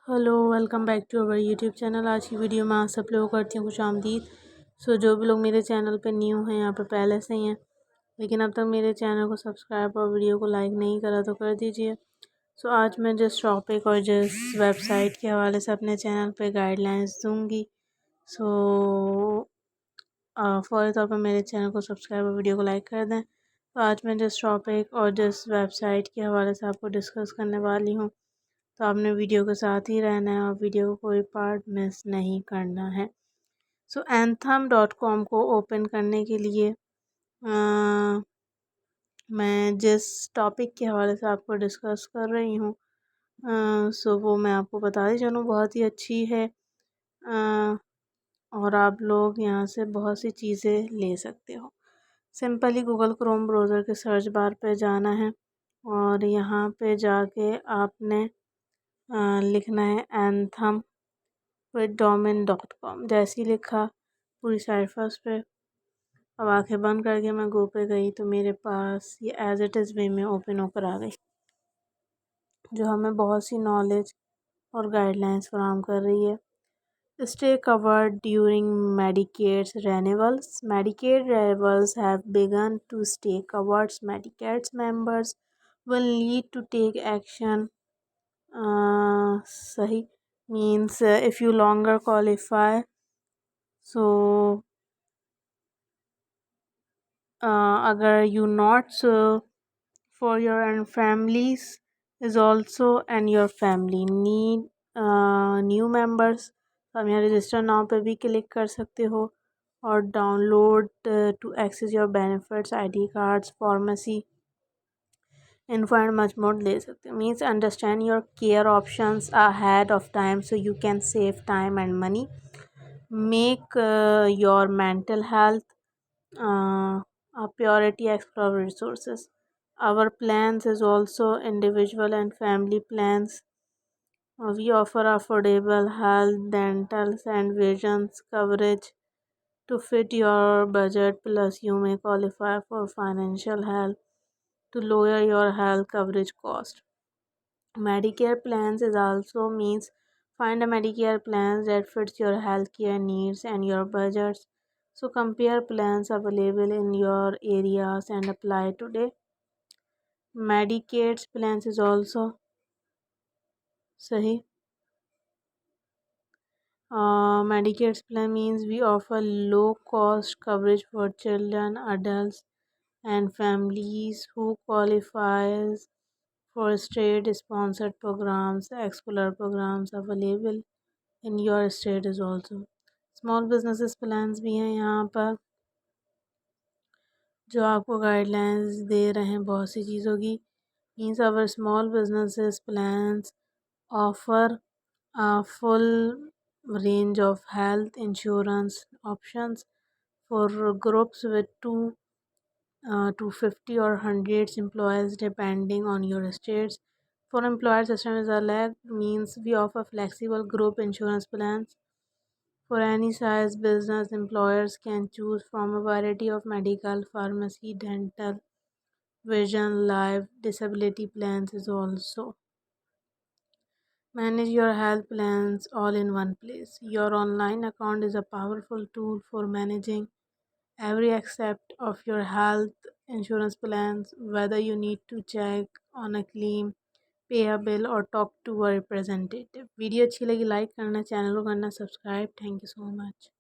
Hello, welcome back to our YouTube channel. आज की video में आप सब लोगों को करती हूँ खुशामदीद। जो भी लोग मेरे चैनल पे न्यू हैं, यहाँ पे पहले से ही हैं लेकिन अब तक मेरे चैनल को सब्सक्राइब और वीडियो को लाइक नहीं करा तो कर दीजिए। आज मैं जिस टॉपिक और जिस वेबसाइट के हवाले से अपने चैनल पे गाइडलाइंस दूँगी, फ़ौरी तौर पर मेरे चैनल को सब्सक्राइब और वीडियो को लाइक कर दें। तो आज मैं जिस टॉपिक और जिस वेबसाइट के हवाले से आपको डिस्कस करने वाली हूँ, तो आपने वीडियो के साथ ही रहना है और वीडियो को कोई पार्ट मिस नहीं करना है। anthem.com को ओपन करने के लिए मैं जिस टॉपिक के हवाले से आपको डिस्कस कर रही हूँ, वो मैं आपको बताती चलूँ, बहुत ही अच्छी है और आप लोग यहाँ से बहुत सी चीज़ें ले सकते हो। सिंपली गूगल क्रोम ब्राउज़र के सर्च बार पे जाना है और यहाँ पे जाके आपने लिखना है एंथम विद डोमेन.com। जैसे ही लिखा, पूरी साइट फर्स्ट पे। अब आंखें बंद करके मैं गो पे गई तो मेरे पास ये एज इट इज़ वे में ओपन होकर आ गई, जो हमें बहुत सी नॉलेज और गाइडलाइंस फराहम कर रही है। Stay covered during Medicaid's renewals. Medicaid renewals have begun to stay covered. Medicaid's members will need to take action. सही means if you longer qualify. So अगर you not for your and families is also and your family need new members, तो हम यहाँ register now पे भी click कर सकते हो और download to access your benefits, ID cards, pharmacy info and much more ले सकते हो। Means understand your care options ahead of time so you can save time and money. Make your mental health a priority. Explore resources. Our plans is also individual and family plans. We offer affordable health, dental and vision coverage to fit your budget, plus you may qualify for financial help to lower your health coverage cost. Medicare plans is also means find a Medicare plans that fits your healthcare needs and your budgets. So compare plans available in your areas and apply today. Medicaid plans is also sahi. Medicaid plan means we offer low cost coverage for children, adults and families who qualifies for state sponsored programs. Explore programs available in your state is also. Small businesses plans भी हैं यहाँ पर, जो आपको guidelines दे रहे हैं बहुत सी चीज़ों की। Means our small businesses plans offer full range of health insurance options for groups with 250 or hundreds employees depending on your states. For employer system is a lag, means we offer flexible group insurance plans for any size business. Employers can choose from a variety of medical, pharmacy, dental, vision, life, disability plans is also. Manage your health plans all in one place. Your online account is a powerful tool for managing every aspect of your health insurance plans, whether you need to check on a claim, pay a bill और talk to a representative. Video अच्छी लगी like करना, channel को करना subscribe. Thank you so much.